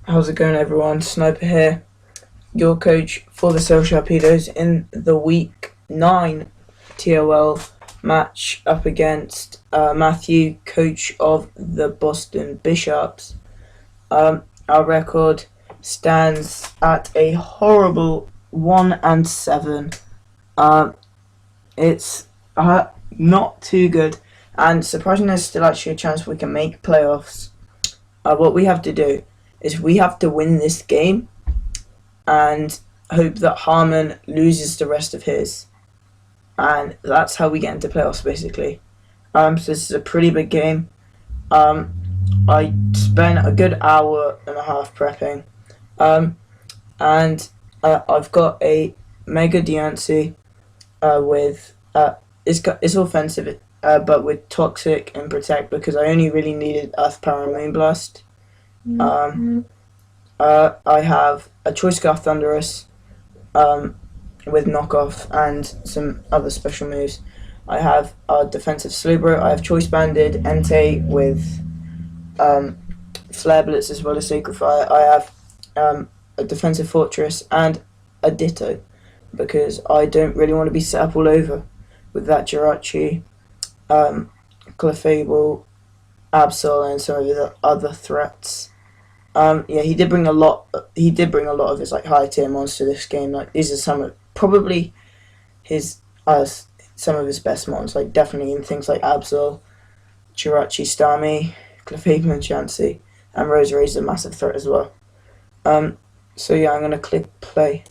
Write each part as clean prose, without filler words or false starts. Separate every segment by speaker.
Speaker 1: How's it going, everyone? Sniper here, your coach for the Sharpedos in the Week 9 TOL match up against Matthew, coach of the Boston Bisharps. Our record stands at a horrible 1-7. It's not too good, and surprisingly, there's still actually a chance we can make playoffs. What we have to do is we have to win this game and hope that Harmon loses the rest of his, and that's how we get into playoffs, basically. So this is a pretty big game. I spent a good hour and a half prepping, and I've got a Mega Diancie with it's offensive, but with Toxic and Protect, because I only really needed Earth Power and Moonblast. I have a Choice Scarf Thunderous with Knockoff and some other special moves. I have a defensive Slowbro. I have Choice Banded Entei with Flare Blitz as well as Sacred Fire. I have a defensive Fortress and a Ditto, because I don't really want to be set up all over with that Jirachi, Clefable, Absol, and some of the other threats. He did bring a lot. He did bring a lot of his high tier mons to this game. These are some of probably his some of his best mons. Definitely in things like Absol, Jirachi, Starmie, Clefable, and Chansey, and Roserade is a massive threat as well. So yeah, I'm gonna click play.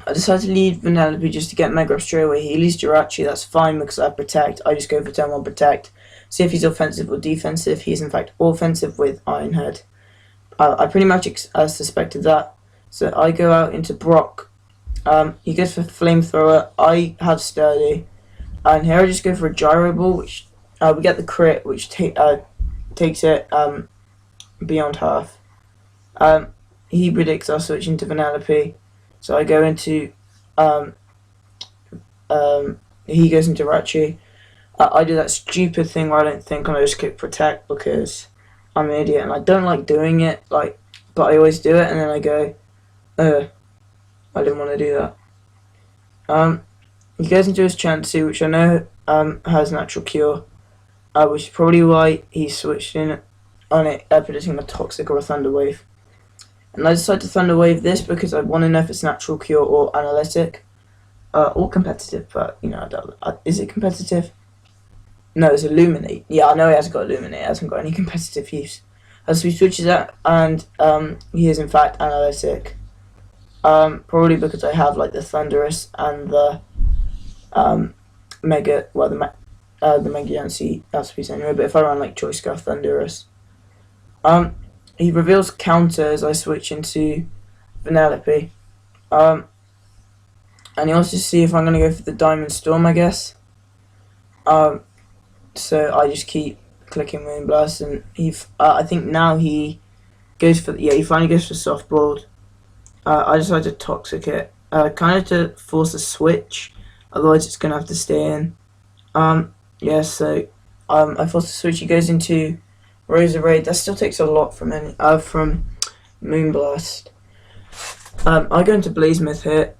Speaker 1: I decided to lead Vanellope just to get Mega up straight away. He leaves Jirachi, that's fine because I have Protect. I just go for turn 1 Protect. See if he's offensive or defensive. He is in fact offensive with Iron Head. I pretty much suspected that. So I go out into Brock. He goes for Flamethrower. I have Sturdy. And here I just go for a Gyro Ball, which we get the crit, which takes it beyond half. He predicts I'll switch into Vanellope. So I go into, he goes into Jirachi. I do that stupid thing where I don't think, and I just click Protect because I'm an idiot and I don't like doing it, but I always do it, and then I go, I didn't want to do that. He goes into his Chansey, which I know has Natural Cure, which is probably why he switched in on it, predicting a Toxic or a Thunder Wave. And I decided to Thunder Wave this because I want to know if it's Natural Cure or Analytic, or competitive, but I doubt it. Is it competitive? No, it's Illuminate. Yeah, I know he hasn't got Illuminate. He hasn't got any competitive use. So he switches that, and he is in fact Analytic. Probably because I have the Thunderous and the Mega. Well, the Mega Yancy Alspice anyway. But if I run Choice Scarf Thunderous, he reveals counter as I switch into Vanellope. And he wants to see if I'm going to go for the Diamond Storm, I guess. So I just keep clicking Moonblast, and I think now he goes for he finally goes for Softballed. I decided to Toxic it, kind of to force a switch, otherwise it's going to have to stay in. So I force a switch. He goes into Roserade. That still takes a lot from Moonblast. I go into Blazemouth here.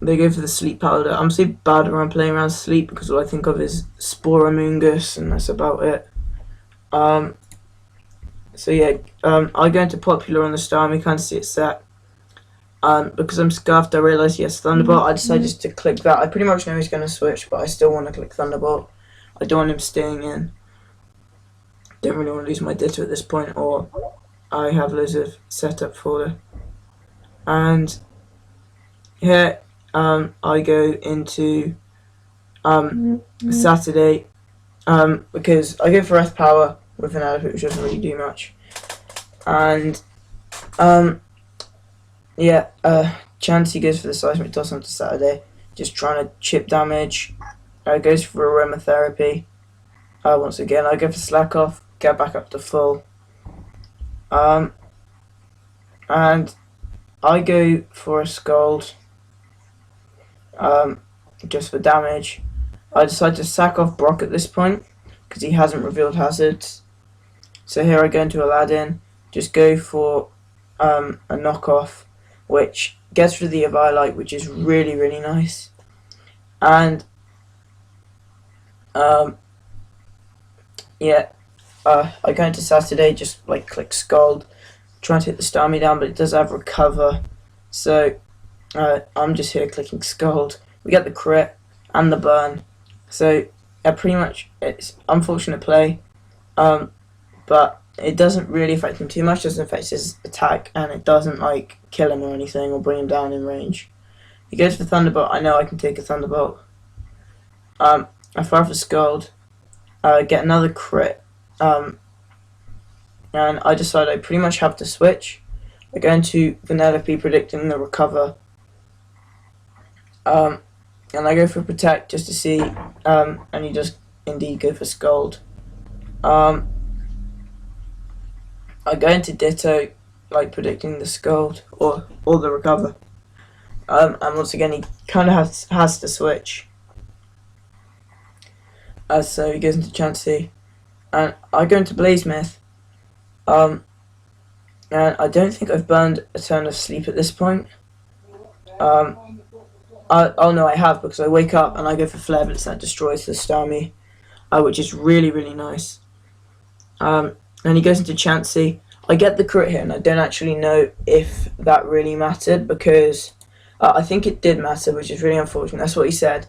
Speaker 1: They go for the Sleep Powder. I'm so bad when I'm playing around Sleep because all I think of is Sporamungus, and that's about it. I go into Popular on the Starmie, can't see it set. Because I'm scuffed, I realise he has Thunderbolt. I decided just to click that. I pretty much know he's going to switch, but I still want to click Thunderbolt. I don't want him staying in. Don't really want to lose my Ditto at this point, or I have loads of setup for it. And here I go into Saturday because I go for Earth Power with an outfit which doesn't really do much. And Chansey goes for the Seismic Toss onto Saturday, just trying to chip damage. Goes for Aromatherapy. Once again, I go for Slack Off, get back up to full. And I go for a Scald, just for damage. I decide to sack off Brock at this point because he hasn't revealed hazards. So here I go into Aladdin, just go for a knockoff, which gets rid of the Eviolite, which is really, really nice. And yeah, I go into Saturday, just like click Scald, trying to hit the Starmie down, but it does have Recover. So I'm just here clicking Scald. We get the crit and the burn. So pretty much it's unfortunate play, but it doesn't really affect him too much. It doesn't affect his attack, and it doesn't like kill him or anything or bring him down in range. He goes for Thunderbolt. I know I can take a Thunderbolt. I fire for Scald. Get another crit. And I decide I pretty much have to switch. I go into Vanellope, predicting the Recover. And I go for Protect just to see, and he does indeed go for Scald. I go into Ditto, like predicting the Scald or the Recover. And once again, he kind of has to switch. So he goes into Chansey, and I go into Blazemyth. And I don't think I've burned a turn of sleep at this point. Oh no, I have, because I wake up and I go for Flare Blitz, that destroys the Starmie, which is really, really nice. And he goes into Chansey. I get the crit here, and I don't actually know if that really mattered, because I think it did matter, which is really unfortunate. That's what he said.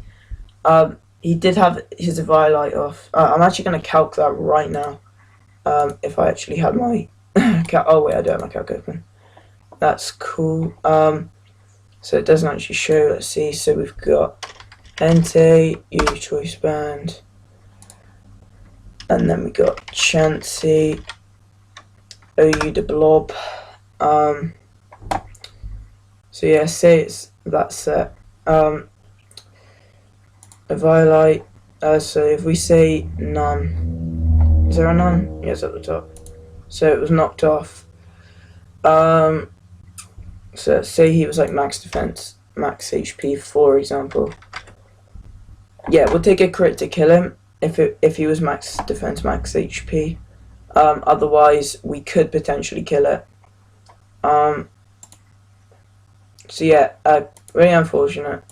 Speaker 1: He did have his Eviolite off. I'm actually going to calc that right now. If I actually had my oh wait, I don't have my calc open. That's cool. So it doesn't actually show. Let's see. So we've got Entei, U Choice Band, and then we got Chansey, OU the Blob. So yeah, say it's that set. Eviolite. So if we say none, is there a none? Yes, at the top. So it was knocked off. So say he was like max defense, max HP, for example. Yeah, we'll take a crit to kill him if he was max defense, max HP. Otherwise, we could potentially kill it. So yeah, really unfortunate.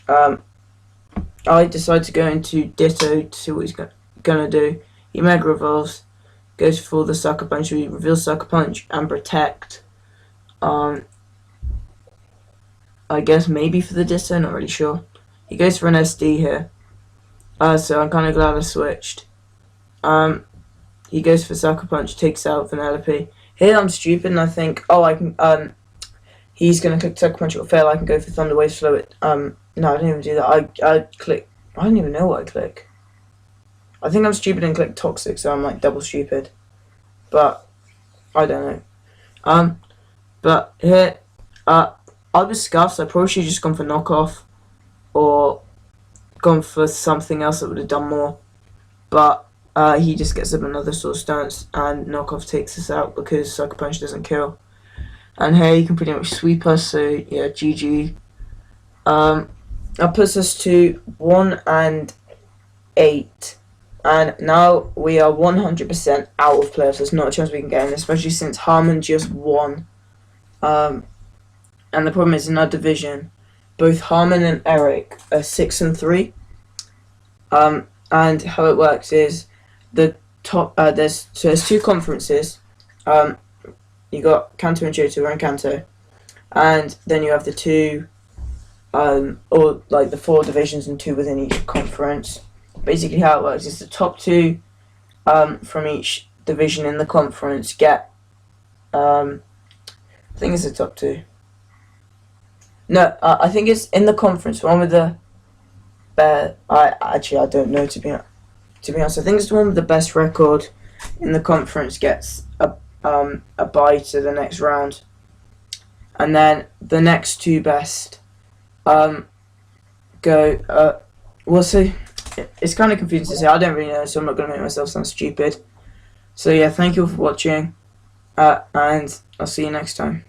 Speaker 1: I decide to go into Ditto to see what he's gonna do. He Mega Revolves, goes for the Sucker Punch, he reveals Sucker Punch and Protect. I guess maybe for the Ditto, not really sure. He goes for an SD here. So I'm kind of glad I switched. He goes for Sucker Punch, takes out Vanellope. Here I'm stupid and I think, oh, I can, he's going to click Sucker Punch, it will fail, I can go for Thunder Wave, slow it. No, I didn't even do that. I click, I don't even know what I click. I think I'm stupid and click Toxic, so I'm like double stupid. But, I don't know. But here, I was scuffed, so I probably should have just gone for Knockoff. Or gone for something else that would have done more. But, he just gets up another Sword Stance, and Knockoff takes us out because Sucker Punch doesn't kill. And here you can pretty much sweep us, so yeah, GG. That puts us to 1-8, and now we are 100% out of playoffs. There's not a chance we can get in, especially since Harmon just won. And the problem is in our division, both Harmon and Eric are 6-3. And how it works is the top. There's two conferences. You got Kanto and Johto. We're in Kanto, and then you have the two. Or like the 4 divisions and 2 within each conference. Basically how it works is the top 2 from each division in the conference get I think it's the top 2. No, I think it's in the conference, one with the I don't know to be honest. I think it's the one with the best record in the conference gets a bye to the next round. And then the next 2 best we'll see. It's kind of confusing to say. I don't really know, so I'm not going to make myself sound stupid. So yeah, thank you for watching, and I'll see you next time.